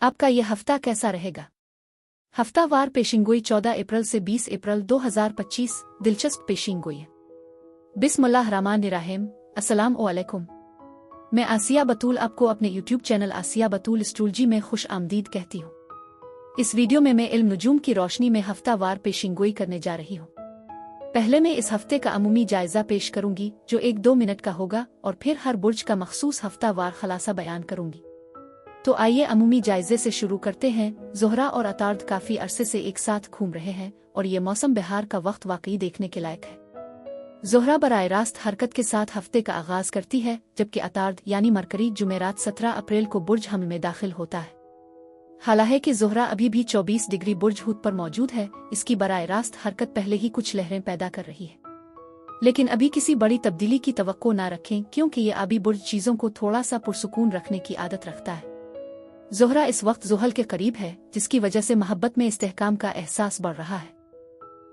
आपका यह हफ्ता कैसा रहेगा? हफ्तावार पेशिंगोई 14 अप्रैल से 20 अप्रैल 2025 दिलचस्प पेशिंगोई है। बिस्मिल्लाहिर्रहमानिर्रहीम। अस्सलाम वालेकुम। मैं आसिया बतूल आपको अपने यूट्यूब चैनल आसिया बतूल एस्ट्रोलॉजी में खुश आमदीद कहती हूँ। इस वीडियो में मैं इल्म नुजूम की रोशनी में हफ्तावार पेशिंगोई करने जा रही हूँ। पहले मैं इस हफ्ते का अमूमी जायजा पेश करूंगी जो 1-2 मिनट का होगा और फिर हर बुर्ज का मखसूस हफ्तावार खलासा बयान करूंगी। तो आइए अमूमी जायजे से शुरू करते हैं। ज़ोहरा और अतार्द काफी अरसे से एक साथ घूम रहे हैं और ये मौसम बहार का वक्त वाकई देखने के लायक है। ज़ोहरा बराह रास्त हरकत के साथ हफ्ते का आगाज करती है, जबकि अतार्द यानी मरकरी जुमेरात 17 अप्रैल को बुर्ज हमल में दाखिल होता है। हालांकि ज़ोहरा अभी भी 24 डिग्री बुर्ज हूत पर मौजूद है, इसकी बराह रास्त हरकत पहले ही कुछ लहरें पैदा कर रही है। लेकिन अभी किसी बड़ी तब्दीली की तवक्को ना रखें, क्योंकि ये आबी बुर्ज चीज़ों को थोड़ा सा पुरसुकून रखने की आदत रखता है। ज़ोहरा इस वक्त ज़ुहल के करीब है, जिसकी वजह से मोहब्बत में इस्तेहकाम का एहसास बढ़ रहा है।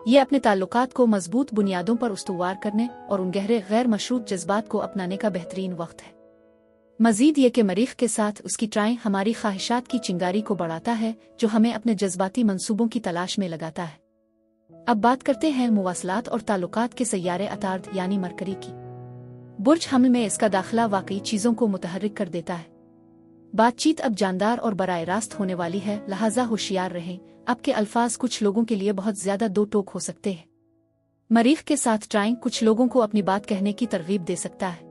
ये अपने ताल्लुकात को मजबूत बुनियादों पर उस्तुवार करने और उन गहरे गैर मशरूत जज्बात को अपनाने का बेहतरीन वक्त है। मजीद ये कि मरीख के साथ उसकी ट्राई हमारी ख्वाहिशात की चिंगारी को बढ़ाता है, जो हमें अपने जज्बाती मंसूबों की तलाश में लगाता है। अब बात करते हैं मुवासलात और ताल्लुकात के सैयारे अतार्द यानी मरकरी की। बुर्ज हमल में इसका दाखिला वाकई चीज़ों को मुतहर्रिक कर देता है। बातचीत अब जानदार और बराह रास्त होने वाली है, लिहाजा होशियार रहें। आपके अल्फाज कुछ लोगों के लिए बहुत ज्यादा दो टोक हो सकते हैं। मरीख के साथ ट्राइंग कुछ लोगों को अपनी बात कहने की तरगीब दे सकता है।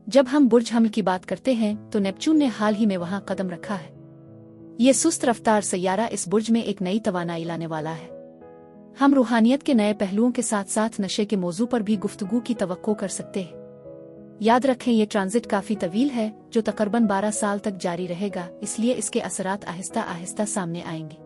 जब हम बुर्ज हमल की बात करते हैं तो नेपच्यून ने हाल ही में वहां कदम रखा है। ये सुस्त रफ्तार सैयारा इस बुर्ज में एक नई तवानाई लाने वाला है। हम रूहानियत के नए पहलुओं के साथ साथ नशे के मौजू पर भी गुफ्तगू की तवक्को कर सकते हैं। याद रखें, ये ट्रांजिट काफी तवील है, जो तकरीबन 12 साल तक जारी रहेगा, इसलिए इसके असरात आहिस्ता आहिस्ता सामने आएंगे।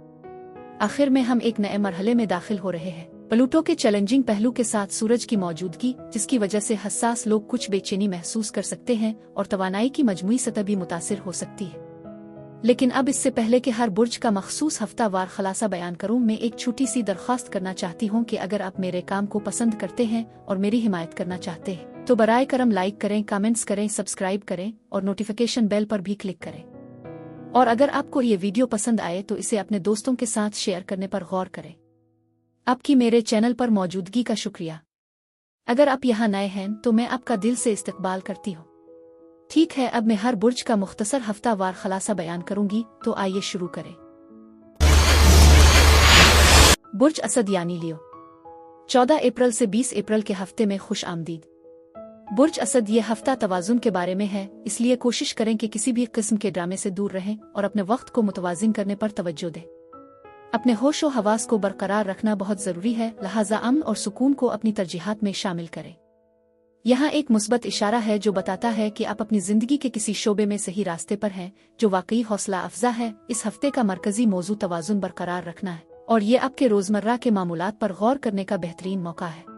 आखिर में हम एक नए मरहले में दाखिल हो रहे हैं। प्लूटो के चैलेंजिंग पहलू के साथ सूरज की मौजूदगी, जिसकी वजह से हसास लोग कुछ बेचैनी महसूस कर सकते हैं और तवानाई की मजमूई सतह भी मुतासिर हो सकती है। लेकिन अब इससे पहले कि हर बुर्ज का मखसूस हफ्तावार खलासा बयान करूं, मैं एक छोटी सी दरख्वास्त करना चाहती हूं कि अगर आप मेरे काम को पसंद करते हैं और मेरी हिमायत करना चाहते हैं तो बराए करम लाइक करें, कमेंट्स करें, सब्सक्राइब करें और नोटिफिकेशन बेल पर भी क्लिक करें। और अगर आपको ये वीडियो पसंद आए तो इसे अपने दोस्तों के साथ शेयर करने पर गौर करें। आपकी मेरे चैनल पर मौजूदगी का शुक्रिया। अगर आप यहाँ नए हैं तो मैं आपका दिल से इस्तकबाल करती हूँ। ठीक है, अब मैं हर बुर्ज का मुख्तसर हफ्तावार खलासा बयान करूंगी, तो आइए शुरू करें। बुर्ज असद यानी लियो, 14 अप्रैल से 20 अप्रैल के हफ्ते में खुश आमदीद। बुर्ज असद ये हफ्ता तवाजुन के बारे में है, इसलिए कोशिश करें कि किसी भी किस्म के ड्रामे से दूर रहें और अपने वक्त को मुतवाजिन करने पर तवज्जो दें। अपने होशो हवास को बरकरार रखना बहुत जरूरी है, लिहाजा अमन और सुकून को अपनी तरजीहात में शामिल करें। यहाँ एक मुस्बत इशारा है जो बताता है कि आप अपनी जिंदगी के किसी शोबे में सही रास्ते पर हैं, जो वाकई हौसला अफजा है। इस हफ्ते का मरकजी मौजू तवाजुन बरकरार रखना है और ये आपके रोजमर्रा के मामूलात पर गौर करने का बेहतरीन मौका है।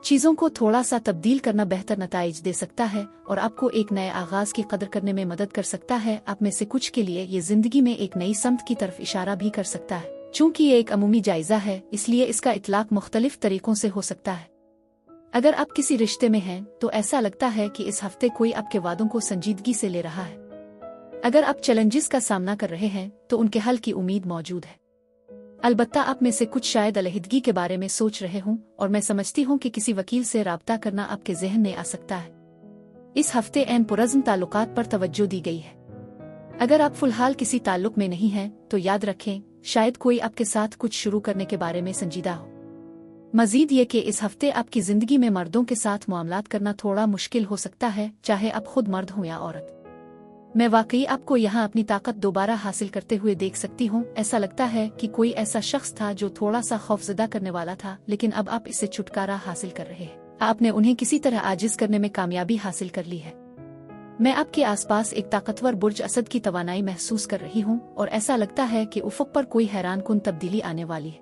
चीजों को थोड़ा सा तब्दील करना बेहतर नताइज दे सकता है और आपको एक नए आगाज की कदर करने में मदद कर सकता है। आप में से कुछ के लिए ये जिंदगी में एक नई समत की तरफ इशारा भी कर सकता है। चूंकि ये एक अमूमी जायजा है, इसलिए इसका इतलाक मुख्तलिफ तरीकों से हो सकता है। अगर आप किसी रिश्ते में हैं तो ऐसा लगता है कि इस हफ्ते कोई आपके वादों को संजीदगी से ले रहा है। अगर आप चैलेंजेस का सामना कर रहे हैं तो उनके हल की उम्मीद मौजूद है। अलबत्ता आप में से कुछ शायद अलहदगी के बारे में सोच रहे हों और मैं समझती हूँ कि किसी वकील से राब्ता करना आपके जहन में आ सकता है। इस हफ्ते एन पुरज़्म ताल्लुकात पर तवज्जो दी गई है। अगर आप फिलहाल किसी ताल्लुक में नहीं हैं तो याद रखें, शायद कोई आपके साथ कुछ शुरू करने के बारे में संजीदा हो। मजीद ये कि इस हफ्ते आपकी जिंदगी में मर्दों के साथ मुआमलात करना थोड़ा मुश्किल हो सकता है, चाहे आप खुद मर्द हों या औरत। मैं वाकई आपको यहाँ अपनी ताकत दोबारा हासिल करते हुए देख सकती हूँ। ऐसा लगता है कि कोई ऐसा शख्स था जो थोड़ा सा खौफजदा करने वाला था, लेकिन अब आप इससे छुटकारा हासिल कर रहे हैं। आपने उन्हें किसी तरह आजिज करने में कामयाबी हासिल कर ली है। मैं आपके आसपास एक ताकतवर बुर्ज असद की तवानाई महसूस कर रही हूँ और ऐसा लगता है कि उफ़ुक़ पर कोई हैरान कुन तब्दीली आने वाली है।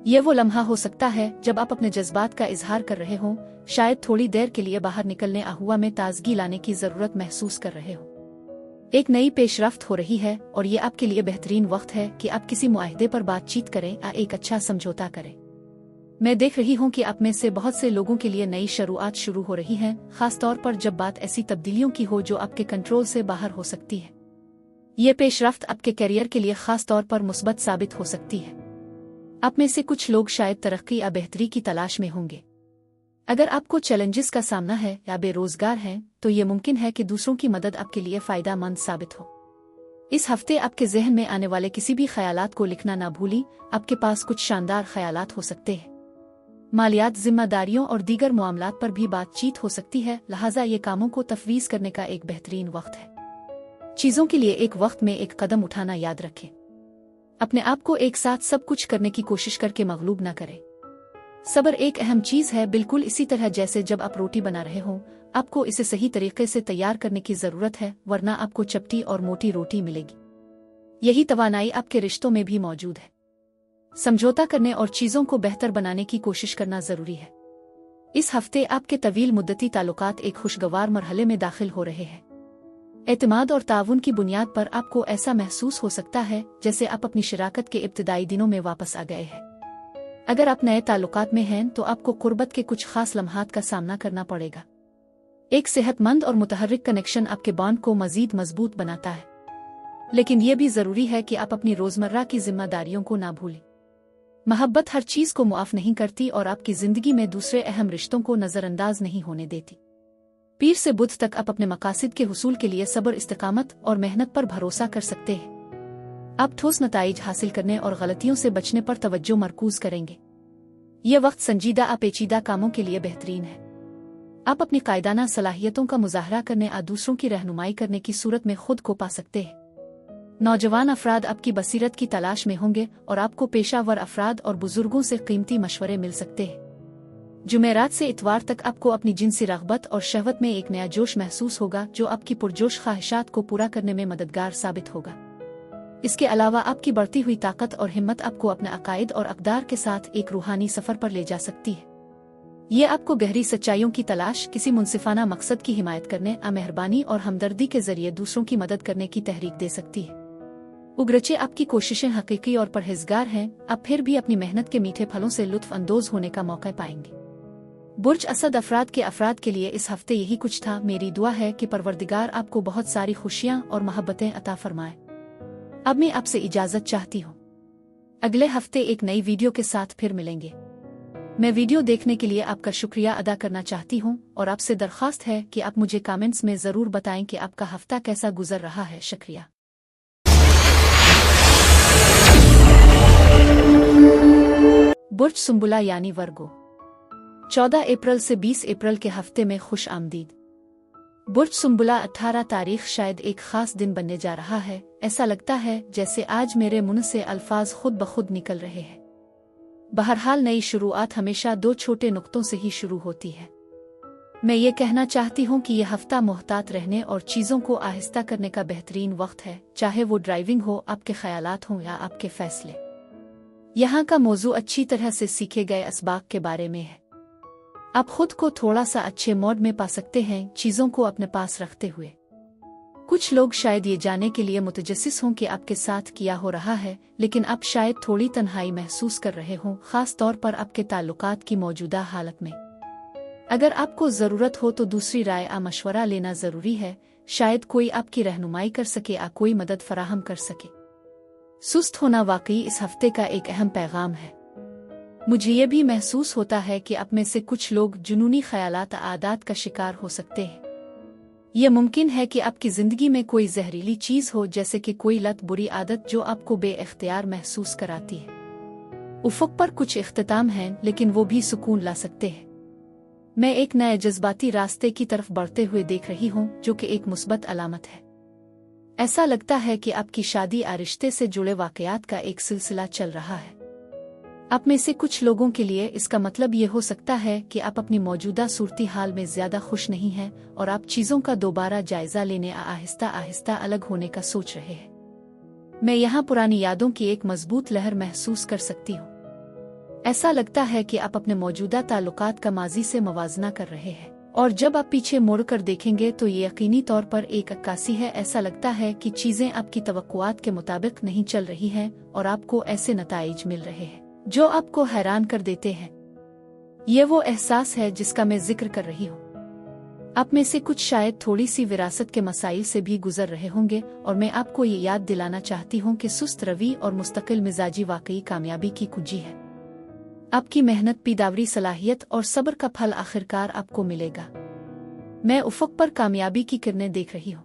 ये वो लम्हा हो सकता है जब आप अपने जज्बात का इजहार कर रहे हों, शायद थोड़ी देर के लिए बाहर निकलने अहुआ में ताजगी लाने की जरूरत महसूस कर रहे हो। एक नई पेशरफ्त हो रही है और ये आपके लिए बेहतरीन वक्त है कि आप किसी मुआहदे पर बातचीत करें या एक अच्छा समझौता करें। मैं देख रही हूँ कि आप में से बहुत से लोगों के लिए नई शुरुआत शुरू हो रही हैं, खास तौर पर जब बात ऐसी तब्दीलियों की हो जो आपके कंट्रोल से बाहर हो सकती है। ये पेशरफ्त आपके करियर के लिए खास तौर पर मुस्बत साबित हो सकती है। आप में से कुछ लोग शायद तरक्की या बेहतरी की तलाश में होंगे। अगर आपको चैलेंजेस का सामना है या बेरोजगार हैं, तो ये मुमकिन है कि दूसरों की मदद आपके लिए फायदेमंद साबित हो। इस हफ्ते आपके जहन में आने वाले किसी भी ख्यालात को लिखना ना भूली, आपके पास कुछ शानदार ख्यालात हो सकते हैं। मालियात, जिम्मेदारियों और दीगर मामलात पर भी बातचीत हो सकती है, लिहाजा ये कामों को तफवीज़ करने का एक बेहतरीन वक्त है। चीज़ों के लिए एक वक्त में एक कदम उठाना याद रखें। अपने आप को एक साथ सब कुछ करने की कोशिश करके मगलूब न करें। सब्र एक अहम चीज़ है, बिल्कुल इसी तरह जैसे जब आप रोटी बना रहे हों, आपको इसे सही तरीके से तैयार करने की ज़रूरत है, वरना आपको चपटी और मोटी रोटी मिलेगी। यही तवानाई आपके रिश्तों में भी मौजूद है। समझौता करने और चीज़ों को बेहतर बनाने की कोशिश करना ज़रूरी है। इस हफ्ते आपके तवील मुद्दती ताल्लुकात एक खुशगवार मरहले में दाखिल हो रहे हैं। एतमाद और ताउन की बुनियाद पर आपको ऐसा महसूस हो सकता है जैसे आप अपनी शराकत के इब्तिदाई दिनों में वापस आ गए हैं। अगर आप नए ताल्लुकात में हैं तो आपको कुर्बत के कुछ खास लम्हात का सामना करना पड़ेगा। एक सेहतमंद और मुतहर्रिक कनेक्शन आपके बॉन्ड को मजीद मजबूत बनाता है, लेकिन यह भी ज़रूरी है कि आप अपनी रोज़मर्रा की जिम्मेदारियों को ना भूलें। मोहब्बत हर चीज़ को मुआफ़ नहीं करती और आपकी ज़िंदगी में दूसरे अहम रिश्तों को नज़रअंदाज नहीं होने देती। पीर से बुध तक आप अपने मकासद के हुसूल के लिए सब्र, इस्तिकामत और मेहनत पर भरोसा कर सकते हैं। आप ठोस नताइज हासिल करने और गलतियों से बचने पर तवज्जो मरकूज करेंगे। यह वक्त संजीदा और पेचीदा कामों के लिए बेहतरीन है। आप अपनी कायदाना सलाहियतों का मुजाहरा करने और दूसरों की रहनुमाई करने की सूरत में खुद को पा सकते हैं। नौजवान अफराद आपकी बसीरत की तलाश में होंगे और आपको पेशावर अफराद और बुजुर्गों से कीमती मशवरे मिल सकते हैं। जुमेरात से इतवार तक आपको अपनी जिनसी रग़बत और शहवत में एक नया जोश महसूस होगा, जो आपकी पुरजोश ख्वाहिशात को पूरा करने में मददगार साबित होगा। इसके अलावा आपकी बढ़ती हुई ताकत और हिम्मत आपको अपने अकायद और अक़दार के साथ एक रूहानी सफ़र पर ले जा सकती है। ये आपको गहरी सच्चाइयों की तलाश, किसी मुनसिफाना मकसद की हिमायत करने, मेहरबानी और हमदर्दी के जरिए दूसरों की मदद करने की तहरीक दे सकती है। उगरचे आपकी कोशिशें हकीकी और परहेजगार हैं, आप फिर भी अपनी मेहनत के मीठे फलों से लुत्फ़ अंदोज होने का मौका पाएंगे। बुर्ज असद अफराद के लिए इस हफ्ते यही कुछ था। मेरी दुआ है कि परवरदिगार आपको बहुत सारी खुशियाँ और मोहब्बतें अता फरमाए। अब मैं आपसे इजाज़त चाहती हूँ। अगले हफ्ते एक नई वीडियो के साथ फिर मिलेंगे। मैं वीडियो देखने के लिए आपका शुक्रिया अदा करना चाहती हूँ और आपसे दरख्वास्त है कि आप मुझे कमेंट्स में ज़रूर बताएं कि आपका हफ्ता कैसा गुजर रहा है। शुक्रिया। बुर्ज सुंबुला यानी वर्गो, 14 अप्रैल से 20 अप्रैल के हफ्ते में खुश आमदीद। बुर्ज सुंबुला 18 तारीख शायद एक खास दिन बनने जा रहा है। ऐसा लगता है जैसे आज मेरे मुंह से अल्फाज खुद ब खुद निकल रहे हैं। बहरहाल नई शुरुआत हमेशा दो छोटे नुक्तों से ही शुरू होती है। मैं ये कहना चाहती हूँ कि यह हफ्ता मोहतात रहने और चीज़ों को आहिस्ता करने का बेहतरीन वक्त है, चाहे वो ड्राइविंग हो, आपके ख्यालात हों या आपके फैसले। यहाँ का मौजू अच्छी तरह से सीखे गए असबाब के बारे में है। आप खुद को थोड़ा सा अच्छे मोड में पा सकते हैं, चीज़ों को अपने पास रखते हुए। कुछ लोग शायद ये जानने के लिए मुतजस्सिस हों कि आपके साथ क्या हो रहा है, लेकिन आप शायद थोड़ी तन्हाई महसूस कर रहे हों, खास तौर पर आपके ताल्लुकात की मौजूदा हालत में। अगर आपको ज़रूरत हो तो दूसरी राय या मशवरा लेना ज़रूरी है। शायद कोई आपकी रहनुमाई कर सके या कोई मदद फराहम कर सके। सुस्त होना वाकई इस हफ्ते का एक अहम पैगाम है। मुझे ये भी महसूस होता है कि आप में से कुछ लोग जुनूनी ख्यालात आदत का शिकार हो सकते हैं। यह मुमकिन है कि आपकी ज़िंदगी में कोई जहरीली चीज़ हो, जैसे कि कोई लत, बुरी आदत जो आपको बेइख्तियार महसूस कराती है। उफ़क़ पर कुछ इख्तिताम हैं, लेकिन वो भी सुकून ला सकते हैं। मैं एक नए जज्बाती रास्ते की तरफ बढ़ते हुए देख रही हूँ, जो कि एक मुस्बत अलामत है। ऐसा लगता है कि आपकी शादी या रिश्ते से जुड़े वाक़यात का एक सिलसिला चल रहा है। आप में से कुछ लोगों के लिए इसका मतलब ये हो सकता है कि आप अपनी मौजूदा सूरती हाल में ज़्यादा खुश नहीं हैं और आप चीज़ों का दोबारा जायज़ा लेने आहिस्ता आहिस्ता अलग होने का सोच रहे हैं। मैं यहाँ पुरानी यादों की एक मजबूत लहर महसूस कर सकती हूँ। ऐसा लगता है कि आप अपने मौजूदा ताल्लुकात का माजी से मवाजना कर रहे हैं, और जब आप पीछे मुड़कर देखेंगे तो ये यकीनी तौर पर एक अक्कासी है। ऐसा लगता है कि चीज़ें आपकी तवक्कुआत के मुताबिक नहीं चल रही हैं और आपको ऐसे नताइज मिल रहे हैं जो आपको हैरान कर देते हैं। ये वो एहसास है जिसका मैं जिक्र कर रही हूँ। आप में से कुछ शायद थोड़ी सी विरासत के मसाइल से भी गुजर रहे होंगे और मैं आपको ये याद दिलाना चाहती हूँ कि सुस्त रवि और मुस्तकिल मिजाजी वाकई कामयाबी की कुंजी है। आपकी मेहनत, पीदावरी, सलाहियत और सब्र का फल आखिरकार आपको मिलेगा। मैं उफ़क़ पर कामयाबी की किरणें देख रही हूँ,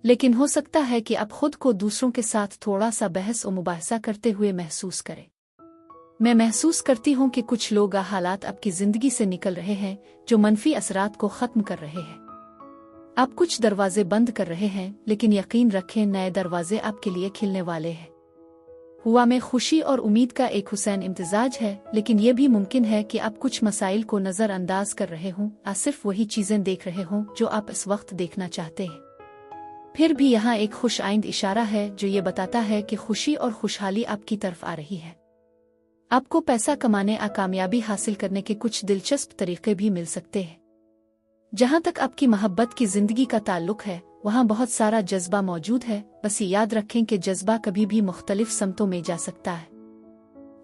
लेकिन हो सकता है कि आप खुद को दूसरों के साथ थोड़ा सा बहस और मुबाहिसा करते हुए महसूस करें। मैं महसूस करती हूँ कि कुछ लोग हालात आपकी जिंदगी से निकल रहे हैं जो मनफी असरात को ख़त्म कर रहे हैं। आप कुछ दरवाजे बंद कर रहे हैं, लेकिन यकीन रखें नए दरवाजे आपके लिए खिलने वाले हैं। हुआ में खुशी और उम्मीद का एक हुसैन इम्तिजाज है, लेकिन यह भी मुमकिन है कि आप कुछ मसाइल को नज़रअंदाज कर रहे हों, या सिर्फ वही चीज़ें देख रहे हों जो आप इस वक्त देखना चाहते हैं। फिर भी यहाँ एक खुश आइंद इशारा है जो ये बताता है कि खुशी और खुशहाली आपकी तरफ आ रही है। आपको पैसा कमाने या कामयाबी हासिल करने के कुछ दिलचस्प तरीके भी मिल सकते हैं। जहाँ तक आपकी मोहब्बत की जिंदगी का ताल्लुक है, वहाँ बहुत सारा जज्बा मौजूद है। बस ये याद रखें कि जज्बा कभी भी मुख्तलिफ समतों में जा सकता है।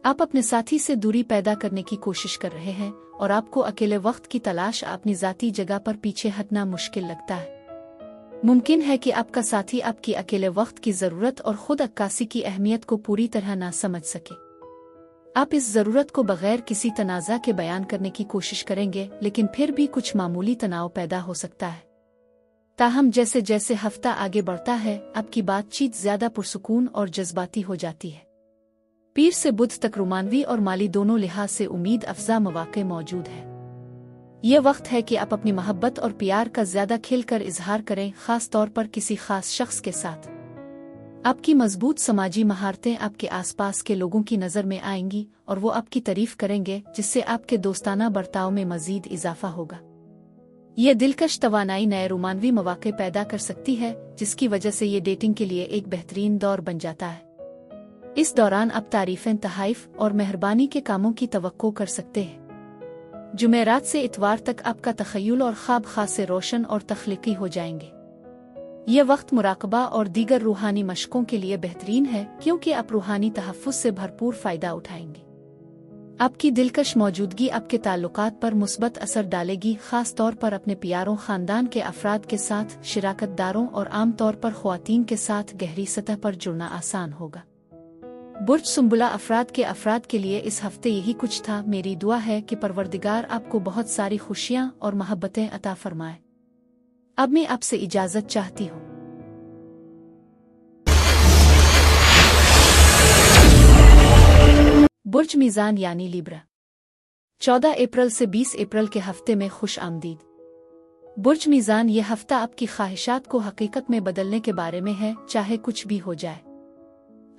आप अपने साथी से दूरी पैदा करने की कोशिश कर रहे हैं और आपको अकेले वक्त की तलाश अपनी ज़ाती जगह पर पीछे हटना मुश्किल लगता है। मुमकिन है कि आपका साथी आपकी अकेले वक्त की ज़रूरत और खुद अक्कासी की अहमियत को पूरी तरह ना समझ सके। आप इस ज़रूरत को बगैर किसी तनाज़ा के बयान करने की कोशिश करेंगे, लेकिन फिर भी कुछ मामूली तनाव पैदा हो सकता है। ताहम जैसे जैसे हफ्ता आगे बढ़ता है, आपकी बातचीत ज़्यादा पुरसुकून और जज्बाती हो जाती है। पीर से बुध तक रोमानवी और माली दोनों लिहाज से उम्मीद अफजा मौक़े मौजूद है। ये वक्त है कि आप अपनी मोहब्बत और प्यार का ज़्यादा खिलकर इजहार करें, ख़ास तौर पर किसी ख़ास शख्स के साथ। आपकी मजबूत समाजी महारतें आपके आसपास के लोगों की नज़र में आएंगी और वो आपकी तारीफ करेंगे, जिससे आपके दोस्ताना बर्ताव में मजीद इजाफा होगा। ये दिलकश तवानाई नए रोमानवी मौक़े पैदा कर सकती है, जिसकी वजह से ये डेटिंग के लिए एक बेहतरीन दौर बन जाता है। इस दौरान आप तारीफ़ें, तहाइफ और मेहरबानी के कामों की तवक्को कर सकते हैं। जुमेरात से इतवार तक आपका तख़य्युल और ख्वाब खासे रोशन और तख्लीकी हो जाएंगे। यह वक्त मुराकबा और दीगर रूहानी मशकों के लिए बेहतरीन है, क्योंकि आप रूहानी तहफ़्फ़ुज़ से भरपूर फ़ायदा उठाएंगे। आपकी दिलकश मौजूदगी आपके ताल्लुकात पर मुस्बत असर डालेगी, ख़ास तौर पर अपने प्यारों, ख़ानदान के अफराद के साथ, शिराकतदारों और आम तौर पर ख़वातीन के साथ गहरी सतह पर जुड़ना आसान होगा। बुर्ज सुंबुला अफराद के लिए इस हफ्ते यही कुछ था। मेरी दुआ है कि परवरदिगार आपको बहुत सारी खुशियाँ और मोहब्बतें अता फरमाए। अब मैं आपसे इजाजत चाहती हूँ। बुर्ज मीज़ान यानी लिब्रा, 14 अप्रैल से 20 अप्रैल के हफ्ते में खुश आमदीद। बुर्ज मीज़ान ये हफ्ता आपकी ख्वाहिशात को हकीकत में बदलने के बारे में है, चाहे कुछ भी हो जाए।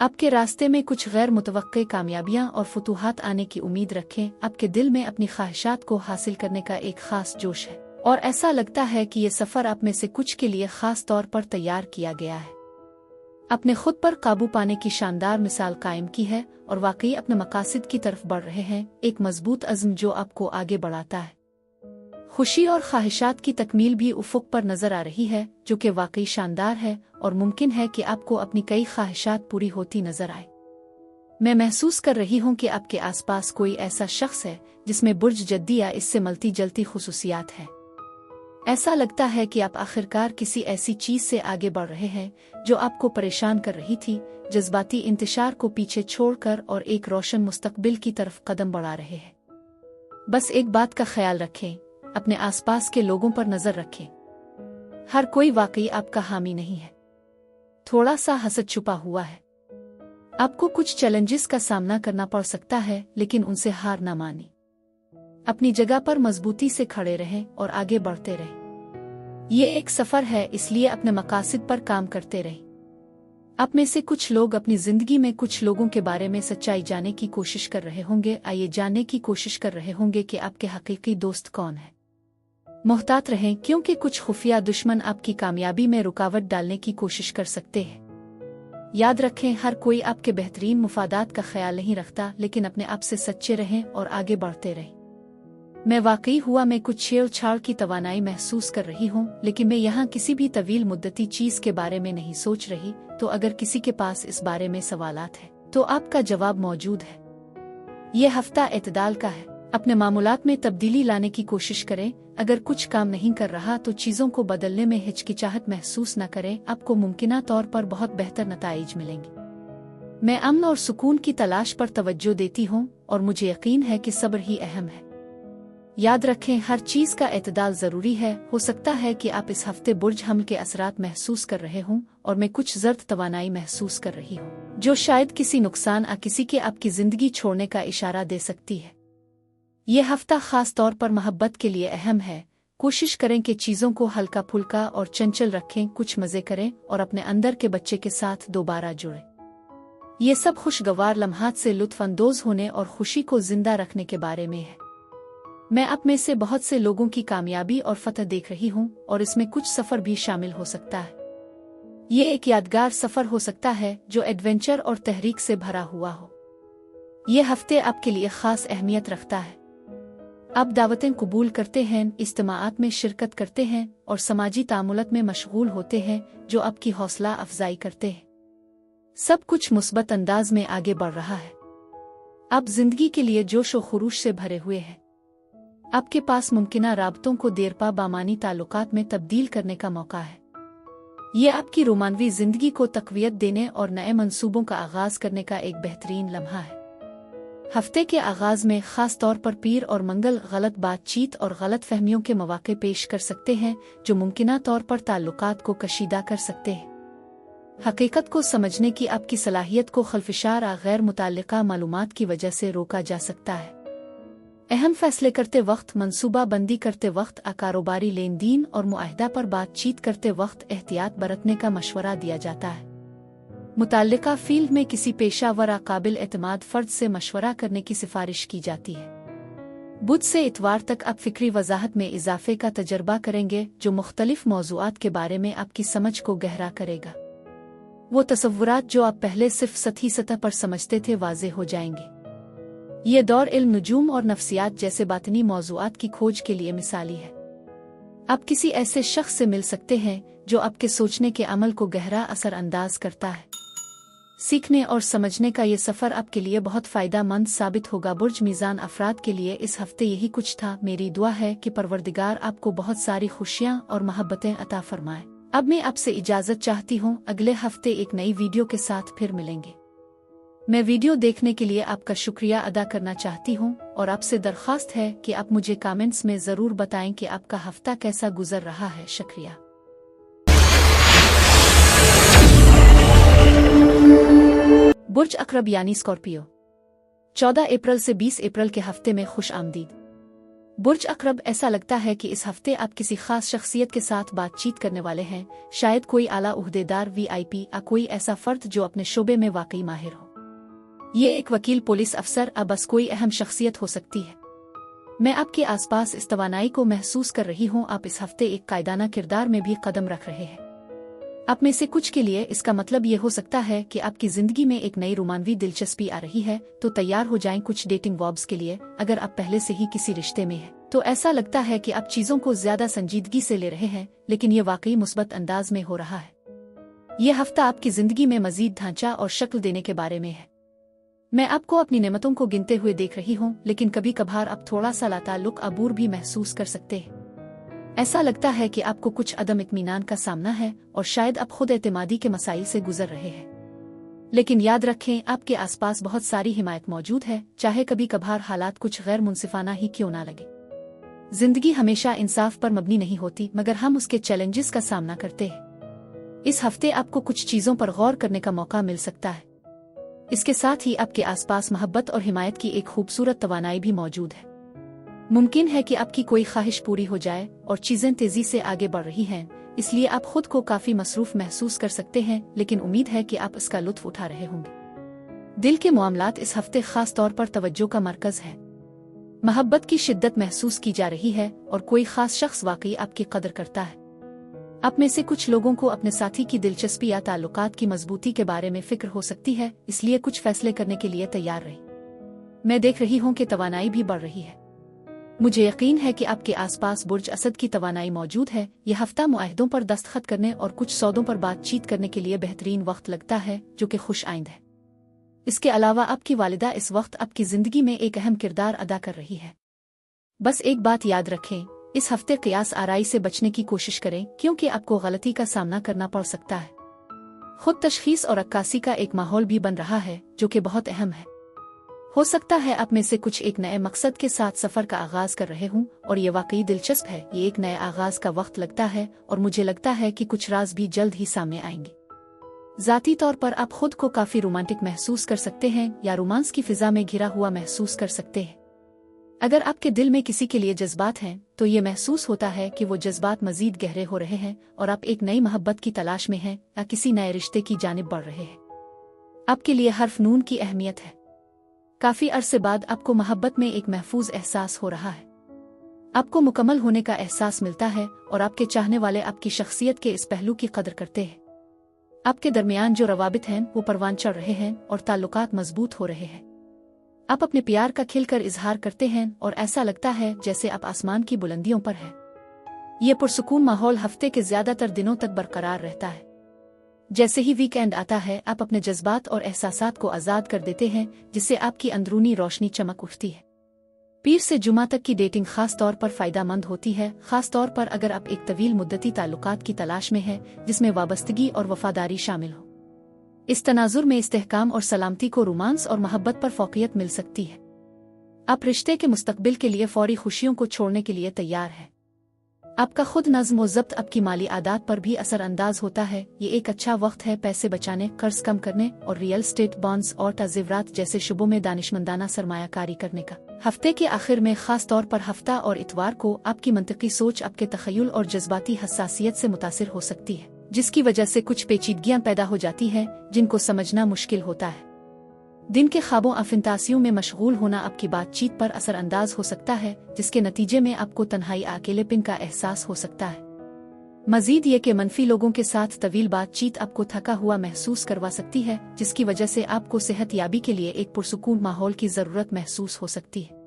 आपके रास्ते में कुछ गैर मुतवक्के कामयाबियां और फतूहात आने की उम्मीद रखें। आपके दिल में अपनी ख्वाहिशात को हासिल करने का एक खास जोश है और ऐसा लगता है कि ये सफ़र आप में से कुछ के लिए ख़ास तौर पर तैयार किया गया है। अपने खुद पर काबू पाने की शानदार मिसाल कायम की है और वाकई अपने मकासद की तरफ बढ़ रहे हैं, एक मजबूत अज़्म जो आपको आगे बढ़ाता है। खुशी और ख्वाहिशात की तकमील भी उफ़ुक़ पर नज़र आ रही है, जो कि वाकई शानदार है और मुमकिन है कि आपको अपनी कई ख्वाहिशात पूरी होती नज़र आए। मैं महसूस कर रही हूँ कि आपके आसपास कोई ऐसा शख्स है जिसमें बुर्ज जद्दी या इससे मलती जलती खुसूसियात है। ऐसा लगता है कि आप आखिरकार किसी ऐसी चीज़ से आगे बढ़ रहे हैं जो आपको परेशान कर रही थी, जज्बाती इंतशार को पीछे छोड़कर और एक रोशन मुस्तकबिल की तरफ कदम बढ़ा रहे हैं। बस एक बात का ख्याल रखें, अपने आसपास के लोगों पर नज़र रखें। हर कोई वाकई आपका हामी नहीं है। थोड़ा सा हसद छुपा हुआ है। आपको कुछ चैलेंजेस का सामना करना पड़ सकता है, लेकिन उनसे हार ना मानें। अपनी जगह पर मजबूती से खड़े रहें और आगे बढ़ते रहें। ये एक सफ़र है, इसलिए अपने मकासद पर काम करते रहें। आप में से कुछ लोग अपनी ज़िंदगी में कुछ लोगों के बारे में सच्चाई जानने की कोशिश कर रहे होंगे, ये जानने की कोशिश कर रहे होंगे कि आपके हकीकी दोस्त कौन है। मुहतात रहें, क्योंकि कुछ खुफिया दुश्मन आपकी कामयाबी में रुकावट डालने की कोशिश कर सकते हैं। याद रखें, हर कोई आपके बेहतरीन मुफादात का ख्याल नहीं रखता, लेकिन अपने आप से सच्चे रहें और आगे बढ़ते रहें। मैं वाकई हुआ में कुछ छेड़छाड़ की तवानाई महसूस कर रही हूँ, लेकिन मैं यहाँ किसी भी तवील मुद्दती चीज़ के बारे में नहीं सोच रही। तो अगर किसी के पास इस बारे में सवालात है तो आपका जवाब मौजूद है। यह हफ्ता एतदाल का है। अपने मामूलात में तब्दीली लाने की कोशिश करें। अगर कुछ काम नहीं कर रहा तो चीज़ों को बदलने में हिचकिचाहट महसूस न करें, आपको मुमकिना तौर पर बहुत बेहतर नताइज मिलेंगे। मैं अमन और सुकून की तलाश पर तवज्जो देती हूँ और मुझे यकीन है कि सब्र ही अहम है। याद रखें, हर चीज़ का एतदाल ज़रूरी है। हो सकता है कि आप इस हफ्ते बुर्ज हमल के असरात महसूस कर रहे हों और मैं कुछ ज़र्द तवानाई महसूस कर रही हूँ, जो शायद किसी नुकसान या किसी के आपकी ज़िंदगी छोड़ने का इशारा दे सकती है। ये हफ्ता ख़ास तौर पर मोहब्बत के लिए अहम है। कोशिश करें कि चीज़ों को हल्का फुल्का और चंचल रखें, कुछ मज़े करें और अपने अंदर के बच्चे के साथ दोबारा जुड़ें। ये सब खुशगवार लम्हात से लुत्फ़ अंदोज़ होने और खुशी को जिंदा रखने के बारे में है। मैं आप में से बहुत से लोगों की कामयाबी और फतह देख रही हूँ और इसमें कुछ सफ़र भी शामिल हो सकता है। ये एक यादगार सफ़र हो सकता है जो एडवेंचर और तहरीक से भरा हुआ हो। ये हफ्ते आपके लिए ख़ास अहमियत रखता है। आप दावतें कबूल करते हैं, इज्तिमाआत में शिरकत करते हैं और समाजी तामुलत में मशगूल होते हैं जो आपकी हौसला अफजाई करते हैं। सब कुछ मुस्बत अंदाज में आगे बढ़ रहा है। आप जिंदगी के लिए जोश व खुरूश से भरे हुए हैं। आपके पास मुमकिना राबतों को देरपा बामानी ताल्लुकात में तब्दील करने का मौका है। ये आपकी रोमानवी जिंदगी को तक़वियत देने और नए मंसूबों का आगाज करने का एक बेहतरीन लम्हा है। हफ्ते के आगाज में खास तौर पर पीर और मंगल गलत बातचीत और गलत फहमियों के मौके पेश कर सकते हैं जो मुमकिना तौर पर ताल्लुकात को कशीदा कर सकते हैं। हकीकत को समझने की आपकी सलाहियत को खलफिशार या गैर मुताल्लिका मालूमात की वजह से रोका जा सकता है। अहम फैसले करते वक्त, मंसूबा बंदी करते वक्त, कारोबारी लेन देन और मुआहदा पर बातचीत करते वक्त एहतियात बरतने का मशवरा दिया जाता है। मुताल्लिका फील्ड में किसी पेशावर या काबिल एतमाद फर्द से मशवरा करने की सिफारिश की जाती है। बुध से इतवार तक आप फिक्री वजाहत में इजाफे का तजर्बा करेंगे जो मुख्तलिफ मौज़ूआत के बारे में आपकी समझ को गहरा करेगा। वो तसव्वुरात जो आप पहले सिर्फ सतही सतह पर समझते थे वाज़े हो जाएंगे। ये दौर इल्म नजूम और नफ्सियात जैसे बातनी मौज़ूआत की खोज के लिए मिसाली है। आप किसी ऐसे शख्स से मिल सकते हैं जो आपके सोचने के अमल को गहरा असर अंदाज करता है। सीखने और समझने का ये सफ़र आपके लिए बहुत फ़ायदा मंद साबित होगा। बुर्ज मीज़ान अफराद के लिए इस हफ्ते यही कुछ था। मेरी दुआ है कि परवरदिगार आपको बहुत सारी खुशियाँ और मोहब्बतें अता फरमाए। अब मैं आपसे इजाज़त चाहती हूँ। अगले हफ्ते एक नई वीडियो के साथ फिर मिलेंगे। मैं वीडियो देखने के लिए आपका शुक्रिया अदा करना चाहती हूँ और आपसे दरख्वास्त है कि आप मुझे कमेंट्स में ज़रूर बताएं कि आपका हफ्ता कैसा गुजर रहा है। शुक्रिया। बुर्ज अक़रब यानी स्कॉर्पियो, 14 अप्रैल से 20 अप्रैल के हफ्ते में खुश आमदीद। बुर्ज अक़रब, ऐसा लगता है कि इस हफ्ते आप किसी खास शख्सियत के साथ बातचीत करने वाले हैं। शायद कोई आला उहदेदार, VIP या कोई ऐसा फर्द जो अपने शोबे में वाकई माहिर हो। ये एक वकील, पुलिस अफसर या बस कोई अहम शख्सियत हो सकती है। मैं आपके आसपास इस तवानाई को महसूस कर रही हूँ। आप इस हफ्ते एक कायदाना किरदार में भी कदम रख रहे हैं। आप में से कुछ के लिए इसका मतलब ये हो सकता है कि आपकी जिंदगी में एक नई रोमानवी दिलचस्पी आ रही है, तो तैयार हो जाएं कुछ डेटिंग वॉब्स के लिए। अगर आप पहले से ही किसी रिश्ते में हैं तो ऐसा लगता है कि आप चीजों को ज्यादा संजीदगी से ले रहे हैं, लेकिन ये वाकई मुस्बत अंदाज में हो रहा है। यह हफ्ता आपकी जिंदगी में मजीद ढांचा और शक्ल देने के बारे में है। मैं आपको अपनी नेमतों को गिनते हुए देख रही हूँ, लेकिन कभी कभार आप थोड़ा सा लाताल्लुक अबूर भी महसूस कर सकते हैं। ऐसा लगता है कि आपको कुछ अदम इत्मीनान का सामना है और शायद आप खुद एतमादी के मसाइल से गुजर रहे हैं। लेकिन याद रखें, आपके आसपास बहुत सारी हिमायत मौजूद है, चाहे कभी कभार हालात कुछ गैर मुनसिफाना ही क्यों ना लगे। जिंदगी हमेशा इंसाफ पर मबनी नहीं होती, मगर हम उसके चैलेंजेस का सामना करते हैं। इस हफ्ते आपको कुछ चीजों पर गौर करने का मौका मिल सकता है। इसके साथ ही आपके आसपास मोहब्बत और हिमायत की एक खूबसूरत तवानाई भी मौजूद है। मुमकिन है कि आपकी कोई ख्वाहिश पूरी हो जाए और चीजें तेजी से आगे बढ़ रही हैं, इसलिए आप खुद को काफी मसरूफ महसूस कर सकते हैं, लेकिन उम्मीद है कि आप इसका लुत्फ उठा रहे होंगे। दिल के मामलात इस हफ्ते खास तौर पर तवज्जो का मरकज है। मोहब्बत की शिद्दत महसूस की जा रही है और कोई खास शख्स वाकई आपकी कदर करता है। आप में से कुछ लोगों को अपने साथी की दिलचस्पी या ताल्लुकात की मजबूती के बारे में फिक्र हो सकती है, इसलिए कुछ फैसले करने के लिए तैयार रही। मैं देख रही हूँ कि तवानाई भी बढ़ रही है। मुझे यकीन है कि आपके आसपास बुर्ज असद की तवानाई मौजूद है। यह हफ्ता मुआहदों पर दस्तखत करने और कुछ सौदों पर बातचीत करने के लिए बेहतरीन वक्त लगता है, जो कि खुश आइंद है। इसके अलावा आपकी वालिदा इस वक्त आपकी जिंदगी में एक अहम किरदार अदा कर रही है। बस एक बात याद रखें, इस हफ्ते क़ियास आराई से बचने की कोशिश करें क्योंकि आपको गलती का सामना करना पड़ सकता है। खुद तशखीस और अक्कासी का एक माहौल भी बन रहा है जो कि बहुत अहम है। हो सकता है आप में से कुछ एक नए मकसद के साथ सफ़र का आगाज़ कर रहे हों और ये वाकई दिलचस्प है। ये एक नए आगाज़ का वक्त लगता है और मुझे लगता है कि कुछ राज भी जल्द ही सामने आएंगे। ज़ाती तौर पर आप खुद को काफ़ी रोमांटिक महसूस कर सकते हैं या रोमांस की फ़िज़ा में घिरा हुआ महसूस कर सकते हैं। अगर आपके दिल में किसी के लिए जज्बात हैं तो ये महसूस होता है कि वो जज्बात मज़ीद गहरे हो रहे हैं और आप एक नई मोहब्बत की तलाश में हैं या किसी नए रिश्ते की जानिब बढ़ रहे हैं। आपके लिए हर्फ नून की अहमियत है। काफ़ी अरसे बाद आपको मोहब्बत में एक महफूज एहसास हो रहा है। आपको मुकम्मल होने का एहसास मिलता है और आपके चाहने वाले आपकी शख्सियत के इस पहलू की कदर करते हैं। आपके दरमियान जो रवाबित हैं वो परवान चढ़ रहे हैं और ताल्लुकात मजबूत हो रहे हैं। आप अपने प्यार का खिलकर इजहार करते हैं और ऐसा लगता है जैसे आप आसमान की बुलंदियों पर हैं। ये पुरसुकून माहौल हफ्ते के ज्यादातर दिनों तक बरकरार रहता है। जैसे ही वीकेंड आता है आप अपने जज्बात और एहसासात को आज़ाद कर देते हैं, जिससे आपकी अंदरूनी रोशनी चमक उठती है। पीर से जुमा तक की डेटिंग खास तौर पर फ़ायदेमंद होती है, खास तौर पर अगर आप एक तवील मुद्दती ताल्लुकात की तलाश में हैं जिसमें वाबस्तगी और वफादारी शामिल हो। इस तनाजुर में इस्तेहकाम और सलामती को रोमांस और मोहब्बत पर फोकियत मिल सकती है। आप रिश्ते के मुस्तकबिल के लिए फौरी खुशियों को छोड़ने के लिए तैयार हैं। आपका खुद नज़्म व ज़ब्त आपकी माली आदात पर भी असर अंदाज होता है। ये एक अच्छा वक्त है पैसे बचाने, कर्ज कम करने और रियल स्टेट बॉन्ड्स और ताज़ेवरात जैसे शुबों में दानिशमंदाना सरमायाकारी करने का। हफ्ते के आखिर में खास तौर पर हफ्ता और इतवार को आपकी मंतकी सोच आपके तखय्युल और जज्बाती हसासियत से मुतासिर हो सकती है, जिसकी वजह से कुछ पेचीदगियां पैदा हो जाती हैं जिनको समझना मुश्किल होता है। दिन के ख्वाबों अफिंतासियों में मशगूल होना आपकी बातचीत पर असर अंदाज हो सकता है, जिसके नतीजे में आपको तन्हाई अकेलेपन का एहसास हो सकता है। मजीद ये कि मनफी लोगों के साथ तवील बातचीत आपको थका हुआ महसूस करवा सकती है, जिसकी वजह से आपको सेहत याबी के लिए एक पुरसुकून माहौल की ज़रूरत महसूस हो सकती है।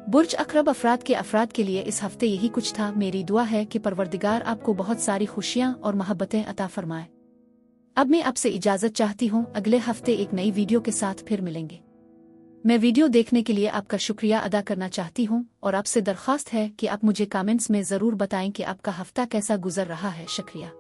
बुर्ज अक़रब अफराद के लिए इस हफ्ते यही कुछ था। मेरी दुआ है कि परवरदिगार आपको बहुत सारी खुशियाँ और मोहब्बतें अता फरमाए। अब मैं आपसे इजाज़त चाहती हूँ। अगले हफ्ते एक नई वीडियो के साथ फिर मिलेंगे। मैं वीडियो देखने के लिए आपका शुक्रिया अदा करना चाहती हूँ और आपसे दरख्वास्त है कि आप मुझे कमेंट्स में ज़रूर बताएं कि आपका हफ्ता कैसा गुजर रहा है। शुक्रिया।